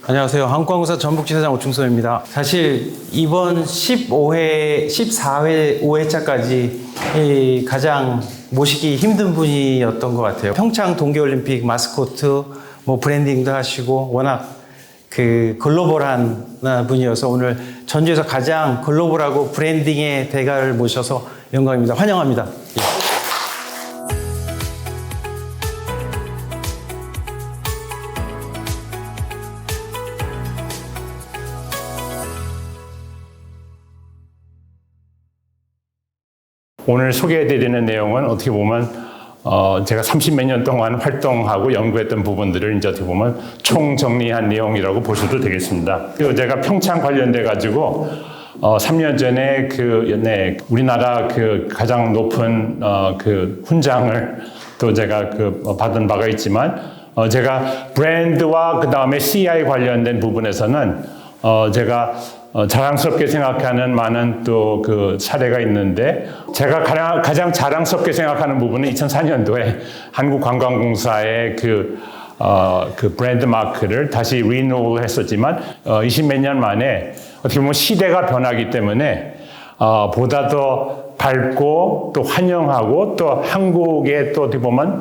안녕하세요. 한국항공사 전북지사장 오충선입니다. 사실 이번 14회 5회차까지 가장 모시기 힘든 분이었던 것 같아요. 평창 동계올림픽 마스코트, 브랜딩도 하시고 워낙 글로벌한 분이어서 오늘 전주에서 가장 글로벌하고 브랜딩의 대가를 모셔서 영광입니다. 환영합니다. 예. 오늘 소개해드리는 내용은 어떻게 보면 제가 30몇 년 동안 활동하고 연구했던 부분들을 이제 어떻게 보면 총정리한 내용이라고 보셔도 되겠습니다. 그리고 제가 평창 관련돼 가지고 3년 전에 우리나라 가장 높은 훈장을 또 제가 받은 바가 있지만 제가 브랜드와 그 다음에 CI 관련된 부분에서는 제가 자랑스럽게 생각하는 많은 또 사례가 있는데, 제가 가장 자랑스럽게 생각하는 부분은 2004년도에 한국관광공사의 브랜드 마크를 다시 리뉴얼 했었지만, 20몇 년 만에 어떻게 보면 시대가 변하기 때문에, 보다 더 밝고 또 환영하고 또 한국의 또 어떻게 보면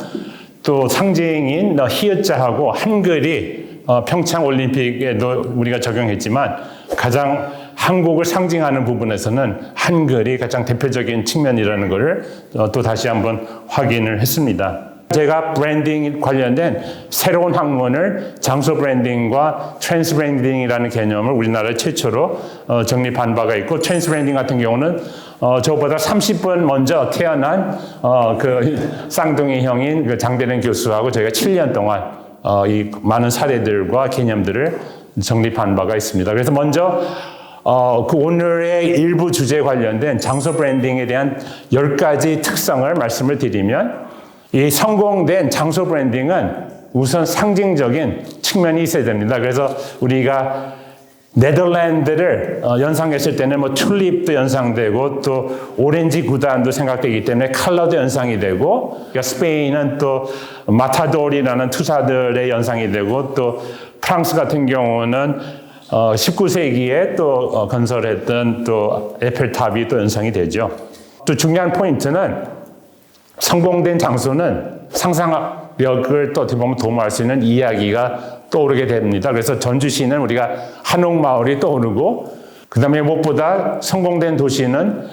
또 상징인 히읗자하고 한글이 평창 올림픽에도 우리가 적용했지만 가장 한국을 상징하는 부분에서는 한글이 가장 대표적인 측면이라는 것을 또 다시 한번 확인을 했습니다. 제가 브랜딩 관련된 새로운 학문을 장소 브랜딩과 트랜스 브랜딩이라는 개념을 우리나라 최초로 정립한 바가 있고, 트랜스 브랜딩 같은 경우는 저보다 30분 먼저 태어난 쌍둥이 형인 장대련 교수하고 저희가 7년 동안 이 많은 사례들과 개념들을 정립한 바가 있습니다. 그래서 먼저 오늘의 일부 주제에 관련된 장소 브랜딩에 대한 10가지 특성을 말씀을 드리면, 이 성공된 장소 브랜딩은 우선 상징적인 측면이 있어야 됩니다. 그래서 우리가 네덜란드를 연상했을 때는 튤립도 연상되고 또 오렌지 구단도 생각되기 때문에 컬러도 연상이 되고, 그러니까 스페인은 또 마타도리라는 투사들의 연상이 되고, 또 프랑스 같은 경우는 19세기에 또 건설했던 또 에펠탑이 또 연상이 되죠. 또 중요한 포인트는 성공된 장소는 상상력을 또 어떻게 보면 도모할 수 있는 이야기가 떠오르게 됩니다. 그래서 전주시는 우리가 한옥마을이 떠오르고, 그 다음에 무엇보다 성공된 도시는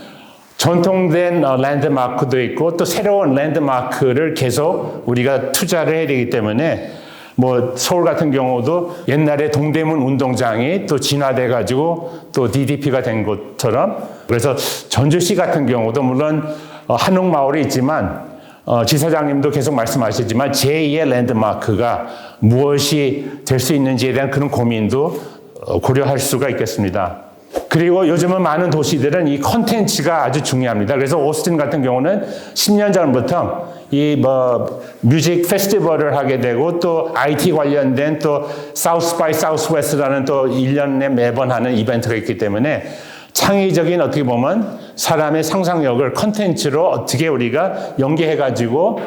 전통된 랜드마크도 있고 또 새로운 랜드마크를 계속 우리가 투자를 해야 되기 때문에, 서울 같은 경우도 옛날에 동대문 운동장이 또 진화돼 가지고 또 DDP가 된 것처럼, 그래서 전주시 같은 경우도 물론 한옥마을이 있지만 지사장님도 계속 말씀하시지만 제2의 랜드마크가 무엇이 될 수 있는지에 대한 그런 고민도 고려할 수가 있겠습니다. 그리고 요즘은 많은 도시들은 이 콘텐츠가 아주 중요합니다. 그래서 오스틴 같은 경우는 10년 전부터 이 뮤직 페스티벌을 하게 되고, 또 IT 관련된 또 사우스 바이 사우스 웨스트라는 또 1년에 매번 하는 이벤트가 있기 때문에 창의적인 어떻게 보면 사람의 상상력을 컨텐츠로 어떻게 우리가 연계해가지고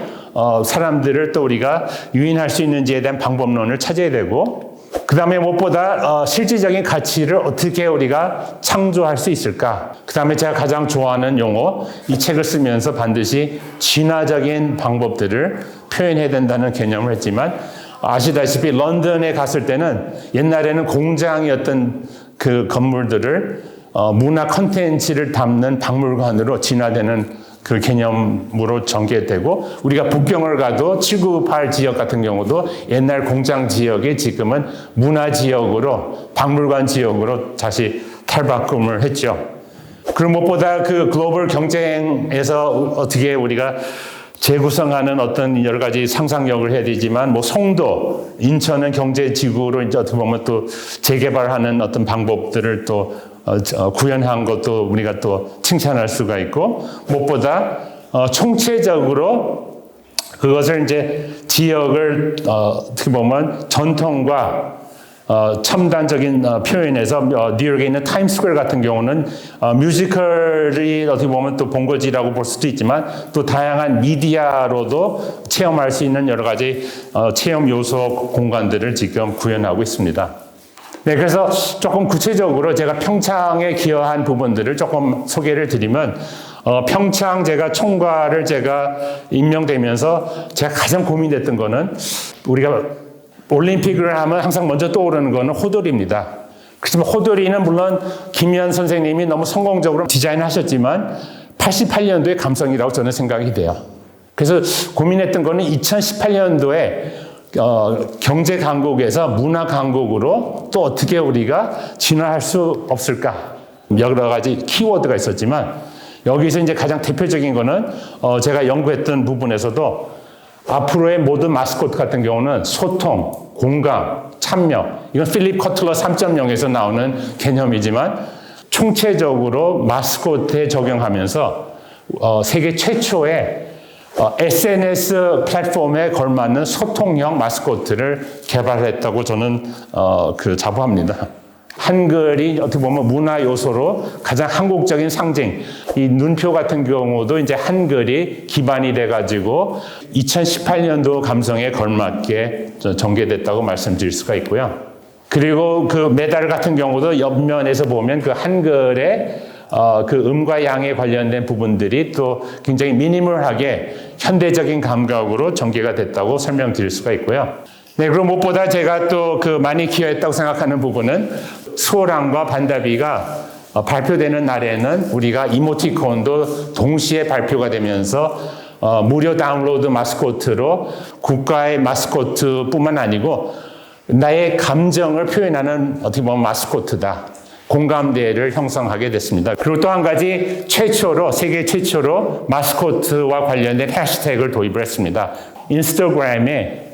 사람들을 또 우리가 유인할 수 있는지에 대한 방법론을 찾아야 되고, 그 다음에 무엇보다 실질적인 가치를 어떻게 우리가 창조할 수 있을까. 그 다음에 제가 가장 좋아하는 용어, 이 책을 쓰면서 반드시 진화적인 방법들을 표현해야 된다는 개념을 했지만, 아시다시피 런던에 갔을 때는 옛날에는 공장이었던 그 건물들을 문화 콘텐츠를 담는 박물관으로 진화되는 그 개념으로 전개되고, 우리가 북경을 가도 798 지역 같은 경우도 옛날 공장 지역이 지금은 문화 지역으로, 박물관 지역으로 다시 탈바꿈을 했죠. 그럼 무엇보다 글로벌 경쟁에서 어떻게 우리가 재구성하는 어떤 여러 가지 상상력을 해야 되지만, 송도, 인천은 경제지구로 이제 어떻게 보면 또 재개발하는 어떤 방법들을 또 구현한 것도 우리가 또 칭찬할 수가 있고, 무엇보다 총체적으로 그것을 이제 지역을 어떻게 보면 전통과 첨단적인 표현에서 뉴욕에 있는 타임스퀘어 같은 경우는 뮤지컬이 어떻게 보면 또 본거지라고 볼 수도 있지만, 또 다양한 미디어로도 체험할 수 있는 여러 가지 체험 요소 공간들을 지금 구현하고 있습니다. 네, 그래서 조금 구체적으로 제가 평창에 기여한 부분들을 조금 소개를 드리면, 평창 제가 총괄을 제가 임명되면서 제가 가장 고민됐던 거는 우리가 올림픽을 하면 항상 먼저 떠오르는 거는 호돌이입니다. 그렇지만 호돌이는 물론 김현 선생님이 너무 성공적으로 디자인하셨지만 88년도의 감성이라고 저는 생각이 돼요. 그래서 고민했던 거는 2018년도에 경제 강국에서 문화 강국으로 또 어떻게 우리가 진화할 수 없을까? 여러 가지 키워드가 있었지만 여기서 이제 가장 대표적인 거는 제가 연구했던 부분에서도 앞으로의 모든 마스코트 같은 경우는 소통, 공감, 참여, 이건 필립 커틀러 3.0에서 나오는 개념이지만 총체적으로 마스코트에 적용하면서 세계 최초의 SNS 플랫폼에 걸맞는 소통형 마스코트를 개발했다고 저는 자부합니다. 한글이 어떻게 보면 문화 요소로 가장 한국적인 상징, 이 눈표 같은 경우도 이제 한글이 기반이 돼가지고 2018년도 감성에 걸맞게 전개됐다고 말씀드릴 수가 있고요. 그리고 그 메달 같은 경우도 옆면에서 보면 그 한글의 그 음과 양에 관련된 부분들이 또 굉장히 미니멀하게 현대적인 감각으로 전개가 됐다고 설명드릴 수가 있고요. 네, 그리고 무엇보다 제가 또 많이 기여했다고 생각하는 부분은 수호랑과 반다비가 발표되는 날에는 우리가 이모티콘도 동시에 발표가 되면서 무료 다운로드 마스코트로 국가의 마스코트뿐만 아니고 나의 감정을 표현하는 어떻게 보면 마스코트다. 공감대를 형성하게 됐습니다. 그리고 또 한 가지 세계 최초로 마스코트와 관련된 해시태그를 도입을 했습니다. 인스타그램에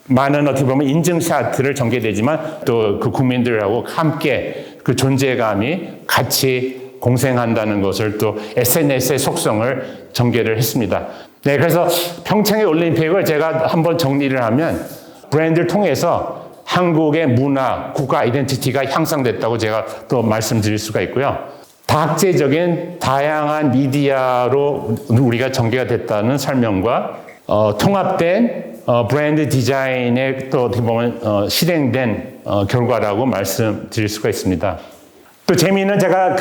많은 어떻게 보면 인증샷들을 전개되지만 또 그 국민들하고 함께 그 존재감이 같이 공생한다는 것을 또 SNS의 속성을 전개를 했습니다. 네, 그래서 평창의 올림픽을 제가 한번 정리를 하면 브랜드를 통해서 한국의 문화, 국가 아이덴티티가 향상됐다고 제가 또 말씀드릴 수가 있고요. 다학제적인 다양한 미디어로 우리가 전개가 됐다는 설명과 통합된 브랜드 디자인에 또 어떻게 보면 실행된 결과라고 말씀드릴 수가 있습니다. 또 재미있는 제가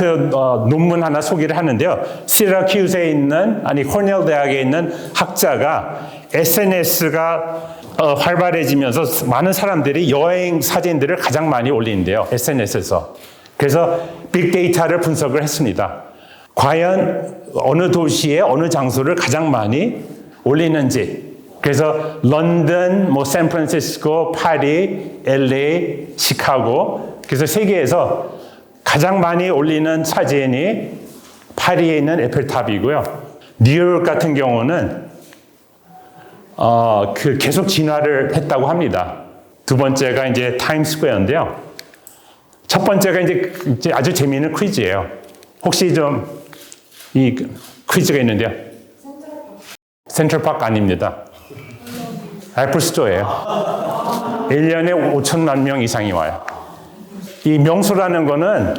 논문 하나 소개를 하는데요. 시라큐스에 있는, 코넬 대학에 있는 학자가 SNS가 활발해지면서 많은 사람들이 여행 사진들을 가장 많이 올리는데요. SNS에서. 그래서 빅데이터를 분석을 했습니다. 과연 어느 도시에 어느 장소를 가장 많이 올리는지. 그래서 런던, 샌프란시스코, 파리, LA, 시카고. 그래서 세계에서 가장 많이 올리는 사진이 파리에 있는 에펠탑이고요. 뉴욕 같은 경우는 계속 진화를 했다고 합니다. 두 번째가 이제 타임스퀘어인데요. 첫 번째가 이제 아주 재미있는 퀴즈예요. 혹시 이 퀴즈가 있는데요. 센트럴파크 아닙니다. 애플스토어예요. 1년에 5천만 명 이상이 와요. 이 명소라는 거는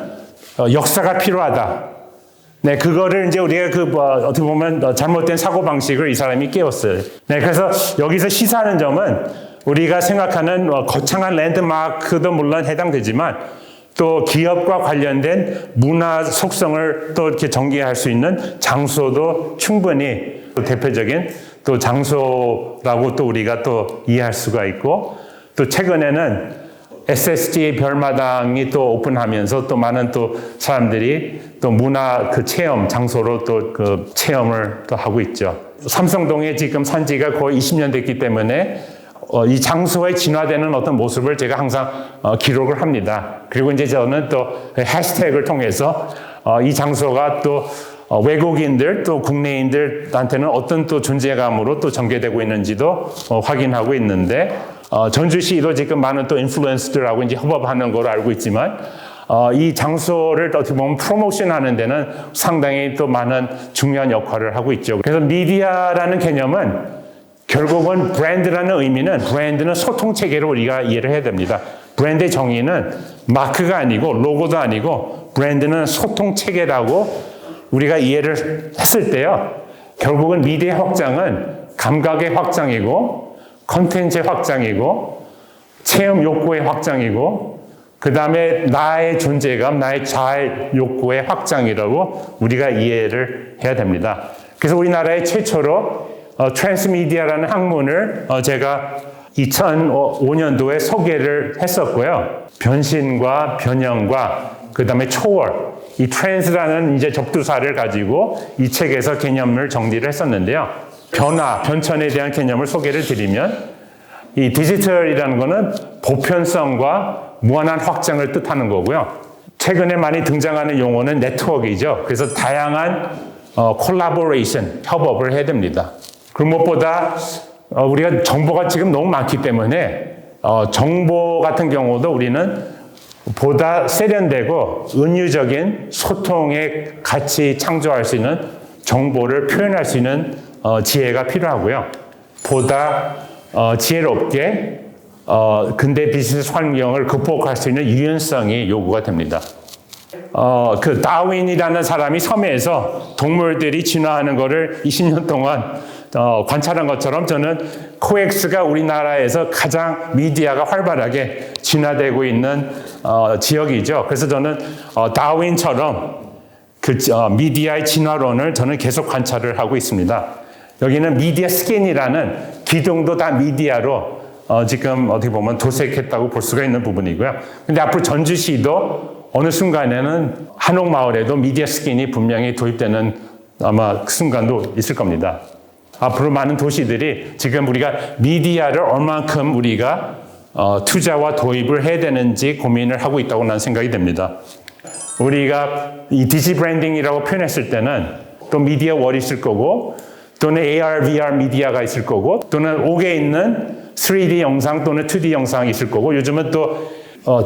역사가 필요하다. 네, 그거를 이제 우리가 어떻게 보면 잘못된 사고방식을 이 사람이 깨웠어요. 네, 그래서 여기서 시사하는 점은 우리가 생각하는 거창한 랜드마크도 물론 해당되지만 또 기업과 관련된 문화 속성을 또 이렇게 전개할 수 있는 장소도 충분히 대표적인 또 장소라고 또 우리가 또 이해할 수가 있고 또 최근에는 SSG 별마당이 또 오픈하면서 또 많은 또 사람들이 또 문화 체험 장소로 또 체험을 또 하고 있죠. 삼성동에 지금 산지가 거의 20년 됐기 때문에 이 장소에 진화되는 어떤 모습을 제가 항상 기록을 합니다. 그리고 이제 저는 또 해시태그를 통해서 이 장소가 또 외국인들 또 국내인들한테는 어떤 또 존재감으로 또 전개되고 있는지도 확인하고 있는데 전주시도 지금 많은 또 인플루언서들하고 이제 협업하는 걸로 알고 있지만 이 장소를 어떻게 보면 프로모션 하는 데는 상당히 또 많은 중요한 역할을 하고 있죠. 그래서 미디어라는 개념은 결국은 브랜드라는 의미는 브랜드는 소통 체계로 우리가 이해를 해야 됩니다. 브랜드의 정의는 마크가 아니고 로고도 아니고 브랜드는 소통 체계라고 우리가 이해를 했을 때요. 결국은 미디어 확장은 감각의 확장이고 컨텐츠의 확장이고 체험 욕구의 확장이고 그 다음에 나의 존재감, 나의 자아 욕구의 확장이라고 우리가 이해를 해야 됩니다. 그래서 우리나라의 최초로 트랜스미디어라는 학문을 제가 2005년도에 소개를 했었고요. 변신과 변형과 그 다음에 초월, 이 트랜스라는 이제 접두사를 가지고 이 책에서 개념을 정리를 했었는데요. 변화, 변천에 대한 개념을 소개를 드리면 이 디지털이라는 거는 보편성과 무한한 확장을 뜻하는 거고요. 최근에 많이 등장하는 용어는 네트워크이죠. 그래서 다양한 콜라보레이션, 협업을 해야 됩니다. 그 무엇보다 우리가 정보가 지금 너무 많기 때문에 정보 같은 경우도 우리는 보다 세련되고 은유적인 소통의 가치 창조할 수 있는 정보를 표현할 수 있는 지혜가 필요하고요. 보다 지혜롭게 근대 비즈니스 환경을 극복할 수 있는 유연성이 요구가 됩니다. 그 다윈이라는 사람이 섬에서 동물들이 진화하는 것을 20년 동안 관찰한 것처럼 저는 코엑스가 우리나라에서 가장 미디어가 활발하게 진화되고 있는 지역이죠. 그래서 저는 다윈처럼 그 미디어의 진화론을 저는 계속 관찰을 하고 있습니다. 여기는 미디어 스킨이라는 기둥도 다 미디어로 지금 어떻게 보면 도색했다고 볼 수가 있는 부분이고요. 근데 앞으로 전주시도 어느 순간에는 한옥마을에도 미디어 스킨이 분명히 도입되는 아마 그 순간도 있을 겁니다. 앞으로 많은 도시들이 지금 우리가 미디어를 얼만큼 우리가 투자와 도입을 해야 되는지 고민을 하고 있다고 나는 생각이 됩니다. 우리가 이 디지 브랜딩이라고 표현했을 때는 또 미디어 월이 있을 거고 또는 AR, VR 미디어가 있을 거고 또는 옥에 있는 3D 영상 또는 2D 영상이 있을 거고 요즘은 또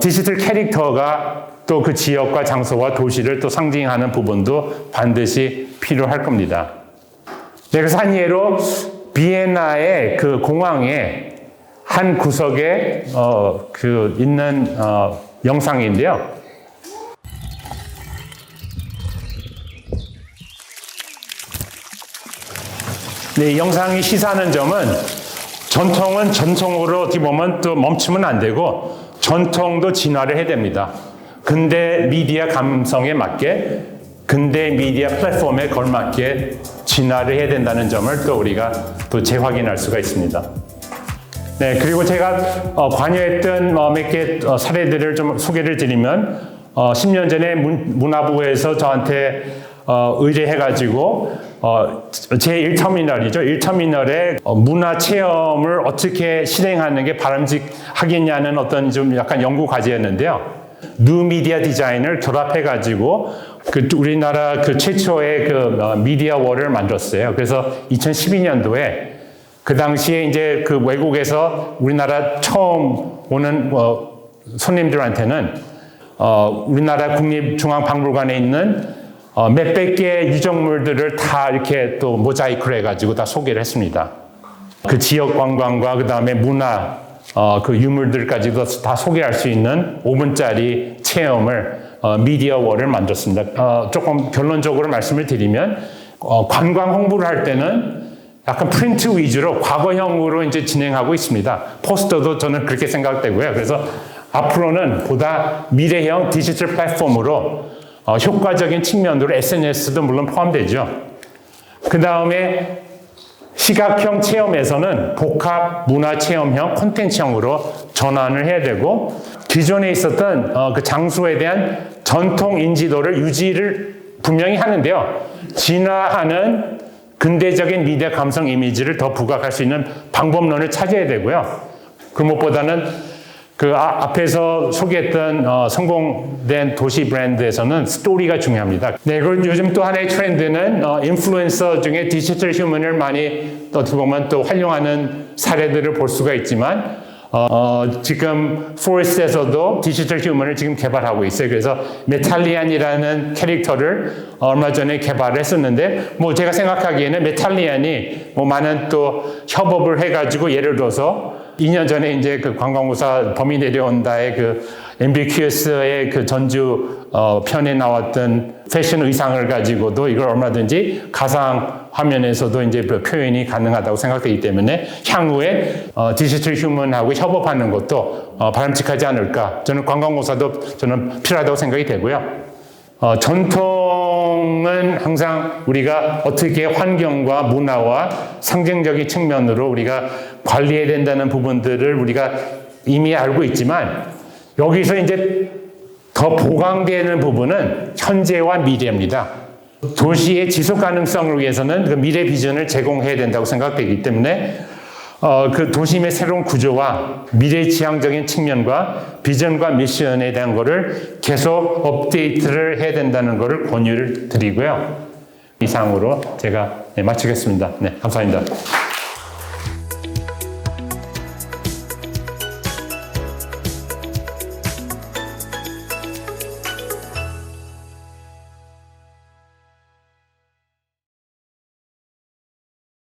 디지털 캐릭터가 또 그 지역과 장소와 도시를 또 상징하는 부분도 반드시 필요할 겁니다. 네, 그래서 한 예로 비엔나의 그 공항의 한 구석에 있는 영상인데요. 네, 이 영상이 시사하는 점은 전통은 전통으로 어떻게 보면 또 멈추면 안 되고 전통도 진화를 해야 됩니다. 근대 미디어 감성에 맞게 근대 미디어 플랫폼에 걸맞게 진화를 해야 된다는 점을 또 우리가 또 재확인할 수가 있습니다. 네, 그리고 제가 관여했던 몇 개 사례들을 좀 소개를 드리면 10년 전에 문화부에서 저한테 의뢰해가지고 제1터미널이죠. 1터미널에 문화 체험을 어떻게 실행하는 게 바람직하겠냐는 어떤 좀 약간 연구 과제였는데요. 뉴 미디어 디자인을 결합해가지고 우리나라 최초의 미디어 월을 만들었어요. 그래서 2012년도에 그 당시에 이제 외국에서 우리나라 처음 오는 손님들한테는 우리나라 국립중앙박물관에 있는 몇백 개의 유적물들을 다 이렇게 또 모자이크를 해가지고 다 소개를 했습니다. 그 지역 관광과 그 다음에 문화, 그 유물들까지도 다 소개할 수 있는 5분짜리 체험을 미디어 월을 만들었습니다. 조금 결론적으로 말씀을 드리면 관광 홍보를 할 때는 약간 프린트 위주로 과거형으로 이제 진행하고 있습니다. 포스터도 저는 그렇게 생각되고요. 그래서 앞으로는 보다 미래형 디지털 플랫폼으로 효과적인 측면으로 SNS도 물론 포함되죠. 그 다음에 시각형 체험에서는 복합 문화 체험형 콘텐츠형으로 전환을 해야 되고 기존에 있었던 그 장소에 대한 전통 인지도를 유지를 분명히 하는데요. 진화하는 근대적인 미디어 감성 이미지를 더 부각할 수 있는 방법론을 찾아야 되고요. 그 무엇보다는 앞에서 소개했던 성공된 도시 브랜드에서는 스토리가 중요합니다. 네, 그리고 요즘 또 하나의 트렌드는 인플루엔서 중에 디지털 휴먼을 많이 어떻게 보면 또 활용하는 사례들을 볼 수가 있지만 지금 포레스트에서도 디지털 휴먼을 지금 개발하고 있어요. 그래서 메탈리안이라는 캐릭터를 얼마 전에 개발을 했었는데 제가 생각하기에는 메탈리안이 많은 또 협업을 해가지고 예를 들어서 2년 전에 이제 관광공사 범이 내려온다의 앰비큐어스의 전주 편에 나왔던 패션 의상을 가지고도 이걸 얼마든지 가상 화면에서도 이제 표현이 가능하다고 생각되기 때문에 향후에 디지털 휴먼하고 협업하는 것도 바람직하지 않을까. 저는 관광공사도 저는 필요하다고 생각이 되고요. 전통은 항상 우리가 어떻게 환경과 문화와 상징적인 측면으로 우리가 관리해야 된다는 부분들을 우리가 이미 알고 있지만 여기서 이제 더 보강되는 부분은 현재와 미래입니다. 도시의 지속 가능성을 위해서는 그 미래 비전을 제공해야 된다고 생각되기 때문에 그 도심의 새로운 구조와 미래 지향적인 측면과 비전과 미션에 대한 거를 계속 업데이트를 해야 된다는 거를 권유를 드리고요. 이상으로 제가 마치겠습니다. 네, 감사합니다.